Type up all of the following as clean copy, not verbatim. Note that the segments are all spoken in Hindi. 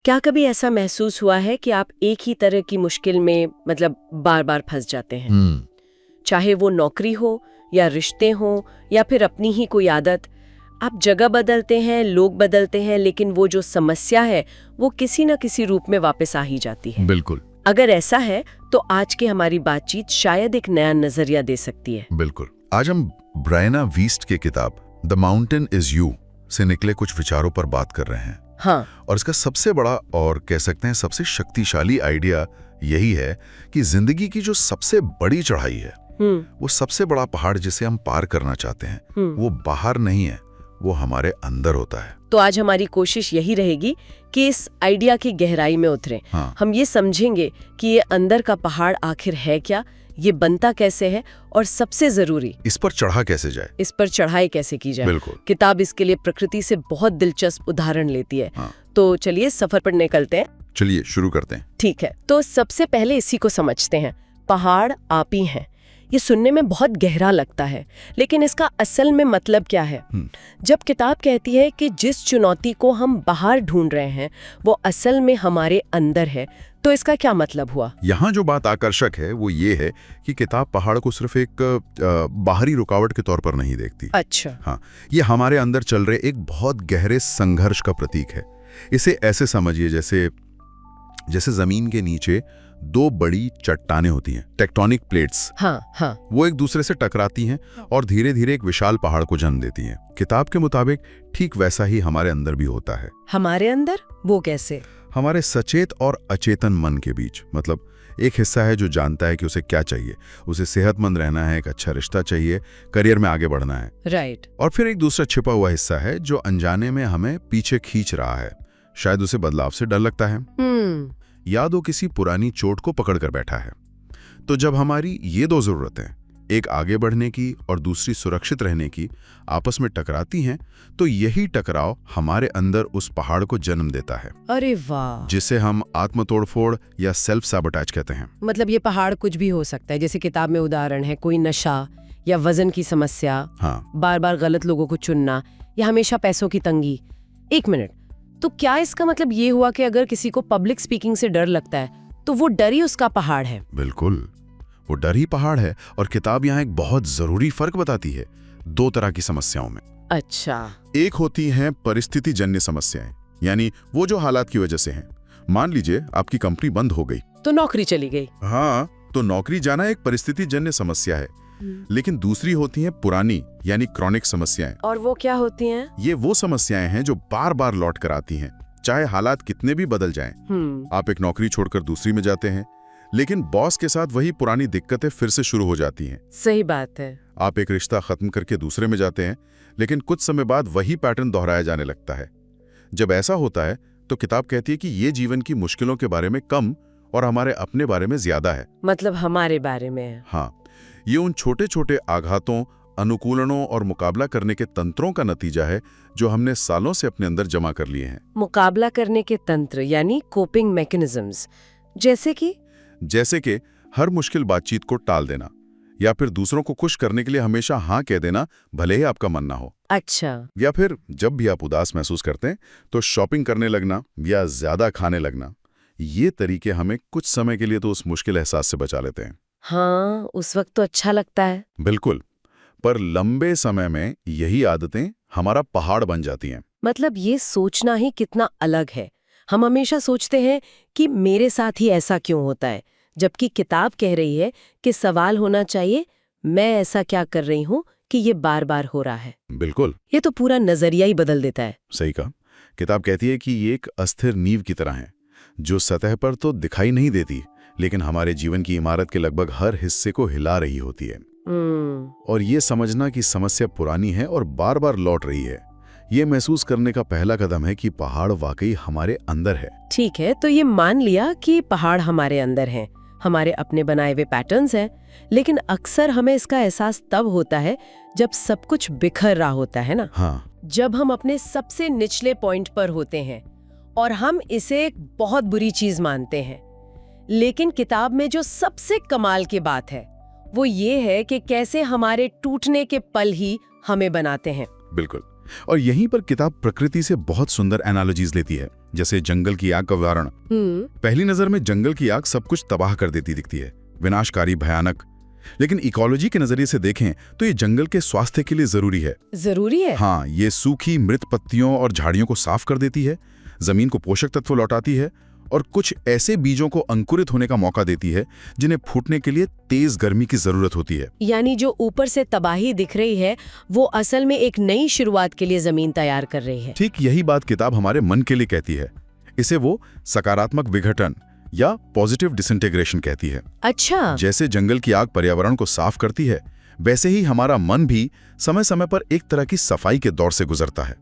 क्या कभी ऐसा महसूस हुआ है कि आप एक ही तरह की मुश्किल में मतलब बार बार फंस जाते हैं? चाहे वो नौकरी हो या रिश्ते हो या फिर अपनी ही कोई आदत। आप जगह बदलते हैं, लोग बदलते हैं, लेकिन वो जो समस्या है वो किसी न किसी रूप में वापस आ ही जाती है। बिल्कुल अगर ऐसा है तो आज की हमारी बातचीत शायद एक नया नजरिया दे सकती है। बिल्कुल। आज हम ब्रायना वीस्ट की किताब द माउंटेन इज यू से निकले कुछ विचारों पर बात कर रहे हैं। हाँ, और इसका सबसे बड़ा और कह सकते हैं सबसे शक्तिशाली आइडिया यही है कि जिंदगी की जो सबसे बड़ी चढ़ाई है, वो सबसे बड़ा पहाड़ जिसे हम पार करना चाहते हैं, वो बाहर नहीं है, वो हमारे अंदर होता है। तो आज हमारी कोशिश यही रहेगी कि इस आइडिया की गहराई में उतरें। हाँ। हम ये समझेंगे कि ये अंदर का पहाड़ आखिर है क्या, ये बनता कैसे है, और सबसे जरूरी इस पर चढ़ा कैसे जाए, इस पर चढ़ाई कैसे की जाए। बिल्कुल। किताब इसके लिए प्रकृति से बहुत दिलचस्प उदाहरण लेती है। हाँ। तो चलिए सफर पर निकलते हैं। चलिए शुरू करते हैं। ठीक है, तो सबसे पहले इसी को समझते हैं। पहाड़ आप ही हैं। ये सुनने में बहुत गहरा लगता है, लेकिन इसका असल में मतलब क्या है? जब किताब कहती है कि जिस चुनौती को हम बाहर ढूंढ रहे हैं वो असल में हमारे अंदर है, तो इसका क्या मतलब हुआ? यहाँ जो बात आकर्षक है वो ये है कि किताब पहाड़ को सिर्फ एक बाहरी रुकावट के तौर पर नहीं देखती। अच्छा। हाँ, ये हमारे अंदर चल रहे एक बहुत गहरे संघर्ष का प्रतीक है। इसे ऐसे समझिए जैसे जमीन के नीचे दो बड़ी चट्टानें होती हैं, टेक्टोनिक प्लेट्स। हाँ हाँ। वो एक दूसरे से टकराती हैं और धीरे धीरे एक विशाल पहाड़ को जन्म देती हैं। किताब के मुताबिक ठीक वैसा ही हमारे अंदर भी होता है। हमारे अंदर? वो कैसे? हमारे सचेत और अचेतन मन के बीच। मतलब एक हिस्सा है जो जानता है कि उसे क्या चाहिए, उसे सेहतमंद रहना है, एक अच्छा रिश्ता चाहिए, करियर में आगे बढ़ना है। राइट। और फिर एक दूसरा छिपा हुआ हिस्सा है जो अनजाने में हमें पीछे खींच रहा है। शायद उसे बदलाव से डर लगता है, या वो किसी पुरानी चोट को पकड़कर बैठा है। तो जब हमारी ये दो जरूरतें, एक आगे बढ़ने की और दूसरी सुरक्षित रहने की, आपस में टकराती हैं, तो यही टकराव हमारे अंदर उस पहाड़ को जन्म देता है। अरे वाह! जिसे हम आत्मतोड़फोड़ या सेल्फ सैबोटेज कहते हैं। मतलब ये पहाड़ कुछ भी हो सकता है, जैसे किताब में उदाहरण है कोई नशा या वजन की समस्या, हाँ। बार बार गलत लोगों को चुनना या हमेशा पैसों की तंगी। एक मिनट, तो क्या इसका मतलब ये हुआ कि अगर किसी को पब्लिक स्पीकिंग से डर लगता है तो वो डर ही उसका पहाड़ है? बिल्कुल, वो डर ही पहाड़ है। और किताब यहाँ एक बहुत जरूरी फर्क बताती है दो तरह की समस्याओं में। अच्छा। एक होती हैं परिस्थिति जन्य समस्याएं, यानी वो जो हालात की वजह से हैं। मान लीजिए आपकी कंपनी बंद हो गई, तो नौकरी चली गई। हाँ, तो नौकरी जाना एक परिस्थिति जन्य समस्या है। लेकिन दूसरी होती हैं पुरानी यानी क्रॉनिक समस्याएं। और वो क्या होती हैं? ये वो समस्याएं हैं जो बार बार लौट कर आती हैं, चाहे हालात कितने भी बदल जाएं। आप एक नौकरी छोड़कर दूसरी में जाते हैं, लेकिन बॉस के साथ वही पुरानी दिक्कतें फिर से शुरू हो जाती हैं। सही बात है। आप एक रिश्ता खत्म करके दूसरे में जाते हैं, लेकिन कुछ समय बाद वही पैटर्न दोहराया जाने लगता है। जब ऐसा होता है तो किताब कहती है कि ये जीवन की मुश्किलों के बारे में कम और हमारे अपने बारे में ज्यादा है। मतलब हमारे बारे में है। हाँ, ये उन छोटे छोटे आघातों, अनुकूलनों और मुकाबला करने के तंत्रों का नतीजा है जो हमने सालों से अपने अंदर जमा कर लिए हैं। मुकाबला करने के तंत्र यानी कोपिंग मैकेनिज्म्स। जैसे कि हर मुश्किल बातचीत को टाल देना, या फिर दूसरों को खुश करने के लिए हमेशा हाँ कह देना भले ही आपका मन ना हो। अच्छा। या फिर जब भी आप उदास महसूस करते हैं तो शॉपिंग करने लगना या ज्यादा खाने लगना। ये तरीके हमें कुछ समय के लिए तो उस मुश्किल एहसास से बचा लेते हैं। हाँ, उस वक्त तो अच्छा लगता है। बिल्कुल, पर लंबे समय में यही आदतें हमारा पहाड़ बन जाती हैं। मतलब ये सोचना ही कितना अलग है। हम हमेशा सोचते हैं कि मेरे साथ ही ऐसा क्यों होता है, जबकि किताब कह रही है कि सवाल होना चाहिए मैं ऐसा क्या कर रही हूँ कि ये बार बार हो रहा है। बिल्कुल, ये तो पूरा नजरिया ही बदल देता है। सही कहा। किताब कहती है कि ये एक अस्थिर नींव की तरह है जो सतह पर तो दिखाई नहीं देती, लेकिन हमारे जीवन की इमारत के लगभग हर हिस्से को हिला रही होती है। और ये समझना कि समस्या पुरानी है और बार बार लौट रही है, ये महसूस करने का पहला कदम है कि पहाड़ वाकई हमारे अंदर है। ठीक है, तो ये मान लिया कि पहाड़ हमारे अंदर हैं, हमारे अपने बनाए हुए पैटर्न्स हैं, लेकिन अक्सर हमें इसका एहसास तब होता है जब सब कुछ बिखर रहा होता है ना। हाँ। जब हम अपने सबसे निचले पॉइंट पर होते हैं और हम इसे एक बहुत बुरी चीज मानते हैं। लेकिन किताब में जो सबसे कमाल की बात है वो ये है कि कैसे हमारे टूटने के पल ही हमें बनाते हैं। बिल्कुल, और यहीं पर किताब प्रकृति से बहुत सुंदर एनालॉजीज लेती है। जैसे जंगल की आग का उदाहरण। पहली नजर में जंगल की आग सब कुछ तबाह कर देती दिखती है, विनाशकारी, भयानक। लेकिन इकोलॉजी के नजरिए से देखें तो ये जंगल के स्वास्थ्य के लिए जरूरी है। जरूरी है? हाँ, ये सूखी मृत पत्तियों और झाड़ियों को साफ कर देती है, जमीन को पोषक तत्व लौटाती है और कुछ ऐसे बीजों को अंकुरित होने का मौका देती है जिन्हें फूटने के लिए तेज गर्मी की जरूरत होती है। यानी जो ऊपर से तबाही दिख रही है वो असल में एक नई शुरुआत के लिए जमीन तैयार कर रही है। ठीक यही बात किताब हमारे मन के लिए कहती है। इसे वो सकारात्मक विघटन या पॉजिटिव डिसइंटीग्रेशन कहती है। अच्छा। जैसे जंगल की आग पर्यावरण को साफ करती है, वैसे ही हमारा मन भी समय समय पर एक तरह की सफाई के दौर से गुजरता है।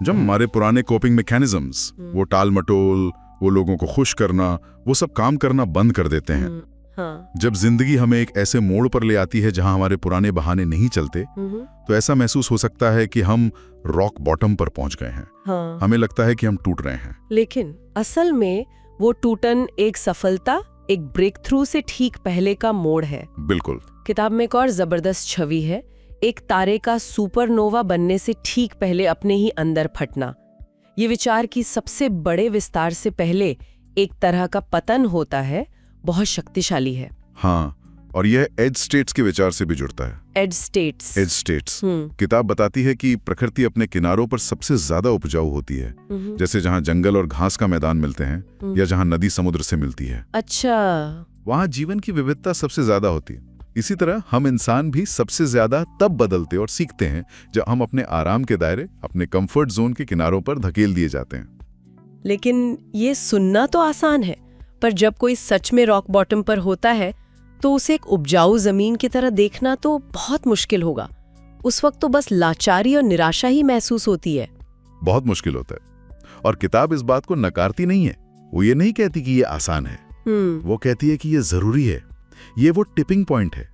जब हमारे पुराने कोपिंग मैकेनिज्म्स, वो टाल मटोल, वो लोगों को खुश करना, वो सब काम करना बंद कर देते हैं। हाँ। जब जिंदगी हमें एक ऐसे मोड़ पर ले आती है जहां हमारे पुराने बहाने नहीं चलते, तो ऐसा महसूस हो सकता है कि हम रॉक बॉटम पर पहुंच गए हैं। हाँ। हमें लगता है कि हम टूट रहे हैं। लेकिन असल में वो टूटन एक सफलता, एक ब्रेक थ्रू से ठीक पहले का मोड़ है। बिल्कुल। किताब में एक और जबरदस्त छवि है, एक तारे का सुपरनोवा बनने से ठीक पहले अपने ही अंदर फटना। ये विचार की सबसे बड़े विस्तार से पहले एक तरह का पतन होता है, बहुत शक्तिशाली है। हाँ, और यह एज स्टेट्स के विचार से भी जुड़ता है। As states. As states. किताब बताती है कि प्रकृति अपने किनारों पर सबसे ज्यादा उपजाऊ होती है, जैसे जहाँ जंगल और घास का मैदान मिलते हैं या जहाँ नदी समुद्र से मिलती है। अच्छा। वहाँ जीवन की विविधता सबसे ज्यादा होती है। इसी तरह हम इंसान भी सबसे ज्यादा तब बदलते और सीखते हैं जब हम अपने आराम के दायरे, अपने कंफर्ट जोन के किनारों पर धकेल दिए जाते हैं। लेकिन ये सुनना तो आसान है, पर जब कोई सच में रॉक बॉटम पर होता है तो उसे एक उपजाऊ जमीन की तरह देखना तो बहुत मुश्किल होगा। उस वक्त तो बस लाचारी और निराशा ही महसूस होती है। बहुत मुश्किल होता है। और किताब इस बात को नकारती नहीं है। वो ये नहीं कहती कि ये आसान है। वो कहती है कि ये जरूरी है। ये वो टिपिंग पॉइंट है।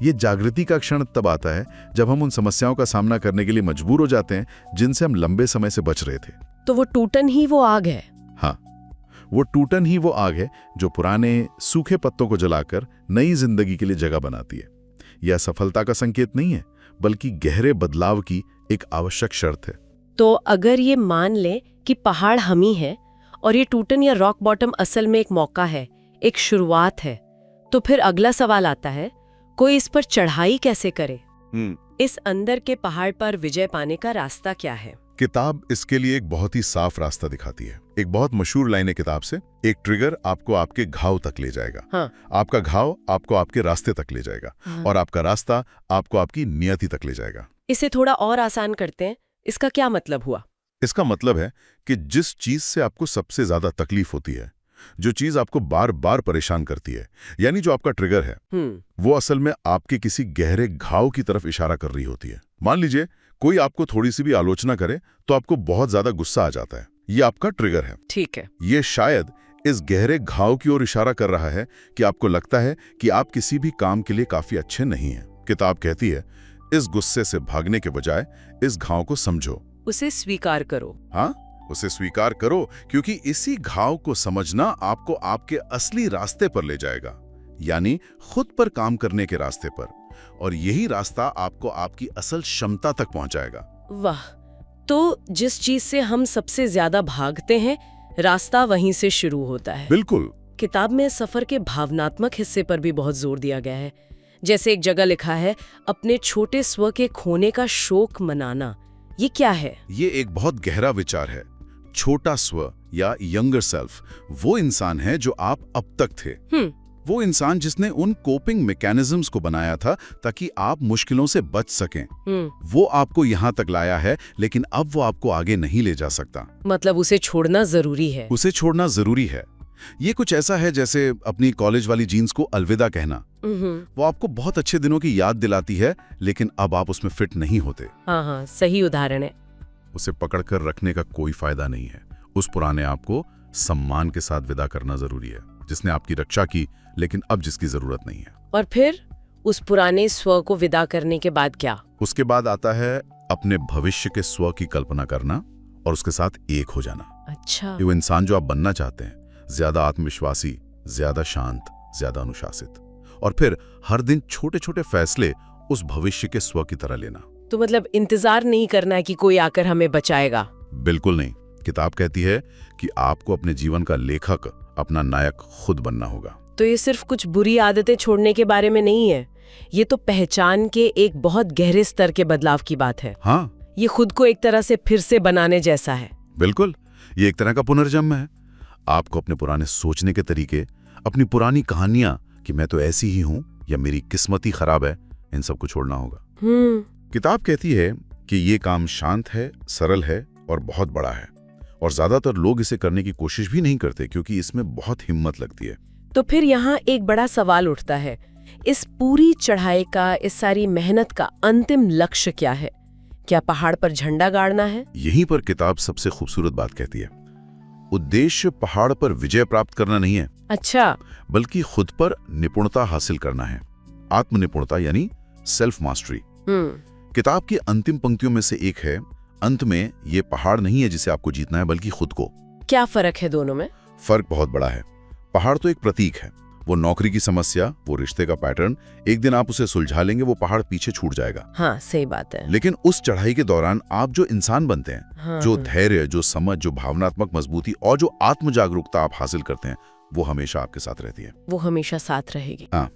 ये जागृति का क्षण तब आता है जब हम उन समस्याओं का सामना करने के लिए मजबूर हो जाते हैं जिनसे हम लंबे समय से बच रहे थे। तो वो टूटन ही वो आग है। हाँ, वो टूटन ही वो आग है जो पुराने सूखे पत्तों को जलाकर नई जिंदगी के लिए जगह बनाती है। यह सफलता का संकेत नहीं है, बल्कि गहरे बदलाव की एक आवश्यक शर्त है। तो अगर ये मान ले कि पहाड़ हम ही है और ये टूटन या रॉक बॉटम असल में एक मौका है, एक शुरुआत है, तो फिर अगला सवाल आता है, कोई इस पर चढ़ाई कैसे करे? इस अंदर के पहाड़ पर विजय पाने का रास्ता क्या है? किताब इसके लिए एक बहुत ही साफ रास्ता दिखाती है। एक बहुत मशहूर लाइन है किताब से, एक ट्रिगर आपको आपके घाव तक ले जाएगा। हाँ। आपका घाव आपको आपके रास्ते तक ले जाएगा। हाँ। और आपका रास्ता आपको आपकी नियति तक ले जाएगा। इसे थोड़ा और आसान करते हैं। इसका क्या मतलब हुआ? इसका मतलब है कि जिस चीज से आपको सबसे ज्यादा तकलीफ होती है, जो चीज आपको बार बार परेशान करती है, यानी जो आपका ट्रिगर है, वो असल में आपके किसी गहरे घाव की तरफ इशारा कर रही होती है। मान लीजिए कोई आपको थोड़ी सी भी आलोचना करे तो आपको बहुत ज्यादा गुस्सा आ जाता है। ये आपका ट्रिगर है। ठीक है। ये शायद इस गहरे घाव की ओर इशारा कर रहा है कि आपको लगता है कि आप किसी भी काम के लिए काफी अच्छे नहीं हैं। किताब कहती है, इस गुस्से से भागने के बजाय इस घाव को समझो, उसे स्वीकार करो। हाँ, उसे स्वीकार करो, क्योंकि इसी घाव को समझना आपको आपके असली रास्ते पर ले जाएगा, यानी खुद पर काम करने के रास्ते पर। और यही रास्ता आपको आपकी असल क्षमता तक पहुंचाएगा। वाह, तो जिस चीज से हम सबसे ज्यादा भागते हैं, रास्ता वहीं से शुरू होता है। बिल्कुल। किताब में सफर के भावनात्मक हिस्से पर भी बहुत जोर दिया गया है। जैसे एक जगह लिखा है, अपने छोटे स्व के खोने का शोक मनाना। ये क्या है? ये एक बहुत गहरा विचार है। छोटा स्व या यंगर सेल्फ वो इंसान है जो आप अब तक थे। वो इंसान जिसने उन कोपिंग मैकेनिज्म्स को बनाया था ताकि आप मुश्किलों से बच सकें। वो आपको यहाँ तक लाया है, लेकिन अब वो आपको आगे नहीं ले जा सकता। मतलब उसे छोड़ना जरूरी है। उसे छोड़ना जरूरी है। ये कुछ ऐसा है जैसे अपनी कॉलेज वाली जीन्स को अलविदा कहना। वो आपको बहुत अच्छे दिनों की याद दिलाती है, लेकिन अब आप उसमें फिट नहीं होते। हाँ, सही उदाहरण है। उसे पकड़कर रखने का कोई फायदा नहीं है। उस पुराने आप को सम्मान के साथ विदा करना जरूरी है, जिसने आपकी रक्षा की, लेकिन अब जिसकी जरूरत नहीं है। और फिर उस पुराने स्व को विदा करने के बाद क्या? उसके बाद आता है अपने भविष्य के स्व की कल्पना करना और उसके साथ एक हो जाना। अच्छा। वो इंसान जो आप बनना चाहते हैं, ज्यादा आत्मविश्वासी, ज्यादा शांत, ज्यादा अनुशासित, और फिर हर दिन छोटे छोटे फैसले उस भविष्य के स्व की तरह लेना। तो मतलब इंतजार नहीं करना है कि कोई आकर हमें बचाएगा। बिल्कुल नहीं। किताब कहती है कि आपको अपने जीवन का लेखक, अपना नायक खुद बनना होगा। तो ये सिर्फ कुछ बुरी आदतें छोड़ने के बारे में नहीं है, ये तो पहचान के एक बहुत गहरे स्तर के बदलाव की बात है। हाँ, ये खुद को एक तरह से फिर से बनाने जैसा है। बिल्कुल, ये एक तरह का पुनर्जन्म है। आपको अपने पुराने सोचने के तरीके, अपनी पुरानी कहानियां कि मैं तो ऐसी ही हूं या मेरी किस्मत ही खराब है, इन सब को छोड़ना होगा। किताब कहती है कि ये काम शांत है, सरल है और बहुत बड़ा है, और ज्यादातर लोग इसे करने की कोशिश भी नहीं करते क्योंकि इसमें बहुत हिम्मत लगती है। तो फिर यहाँ एक बड़ा सवाल उठता है, इस पूरी चढ़ाई का, इस सारी मेहनत का अंतिम लक्ष्य क्या है? क्या पहाड़ पर झंडा गाड़ना है? यहीं पर किताब सबसे खूबसूरत बात कहती है, उद्देश्य पहाड़ पर विजय प्राप्त करना नहीं है। अच्छा। बल्कि खुद पर निपुणता हासिल करना है, आत्मनिपुणता यानी सेल्फ मास्टरी। किताब की अंतिम पंक्तियों में से एक है, अंत में ये पहाड़ नहीं है जिसे आपको जीतना है, बल्कि खुद को। क्या फर्क है दोनों में? फर्क बहुत बड़ा है। पहाड़ तो एक प्रतीक है, वो नौकरी की समस्या, वो रिश्ते का पैटर्न, एक दिन आप उसे सुलझा लेंगे, वो पहाड़ पीछे छूट जाएगा। हाँ, सही बात है। लेकिन उस चढ़ाई के दौरान आप जो इंसान बनते हैं, हाँ। जो धैर्य, जो समझ, जो भावनात्मक मजबूती और जो आत्म जागरूकता आप हासिल करते हैं, वो हमेशा आपके साथ रहती है। वो हमेशा साथ रहेगी। हाँ,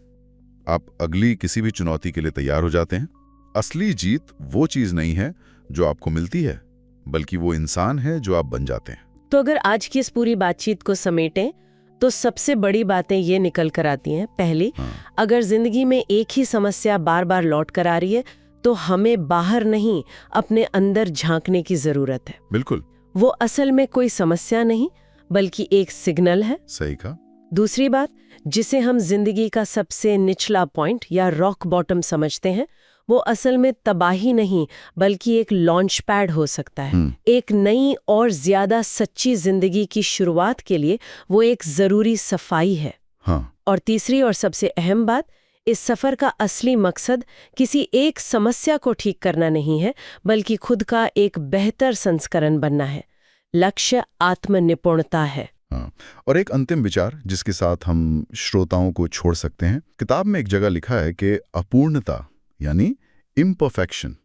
आप अगली किसी भी चुनौती के लिए तैयार हो जाते हैं। असली जीत वो चीज नहीं है जो आपको मिलती है, बल्कि वो इंसान है जो आप बन जाते हैं। तो अगर आज की इस पूरी बातचीत को समेटें तो सबसे बड़ी बातें ये निकल कर आती हैं। पहली, अगर जिंदगी में एक ही समस्या बार बार लौट कर आ रही है तो हमें बाहर नहीं, अपने अंदर झांकने की जरूरत है। बिल्कुल। वो असल में कोई समस्या नहीं, बल्कि एक सिग्नल है। सही कहा। दूसरी बात, जिसे हम जिंदगी का सबसे निचला पॉइंट या रॉक बॉटम समझते हैं, वो असल में तबाही नहीं, बल्कि एक लॉन्च पैड हो सकता है। एक नई और ज्यादा सच्ची जिंदगी की शुरुआत के लिए वो एक जरूरी सफाई है। हाँ। और तीसरी और सबसे अहम बात, इस सफर का असली मकसद किसी एक समस्या को ठीक करना नहीं है, बल्कि खुद का एक बेहतर संस्करण बनना है। लक्ष्य आत्मनिपुणता है। हाँ। और एक अंतिम विचार जिसके साथ हम श्रोताओं को छोड़ सकते हैं, किताब में एक जगह लिखा है कि अपूर्णता यानी इम्परफेक्शन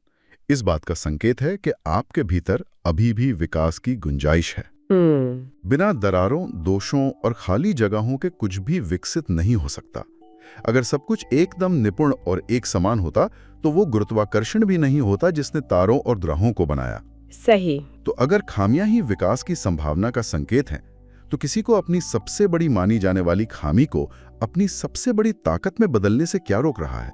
इस बात का संकेत है कि आपके भीतर अभी भी विकास की गुंजाइश है। बिना दरारों, दोषों और खाली जगहों के कुछ भी विकसित नहीं हो सकता। अगर सब कुछ एकदम निपुण और एक समान होता तो वो गुरुत्वाकर्षण भी नहीं होता जिसने तारों और ग्रहों को बनाया। सही। तो अगर खामियां ही विकास की संभावना का संकेत हैं, तो किसी को अपनी सबसे बड़ी मानी जाने वाली खामी को अपनी सबसे बड़ी ताकत में बदलने से क्या रोक रहा है?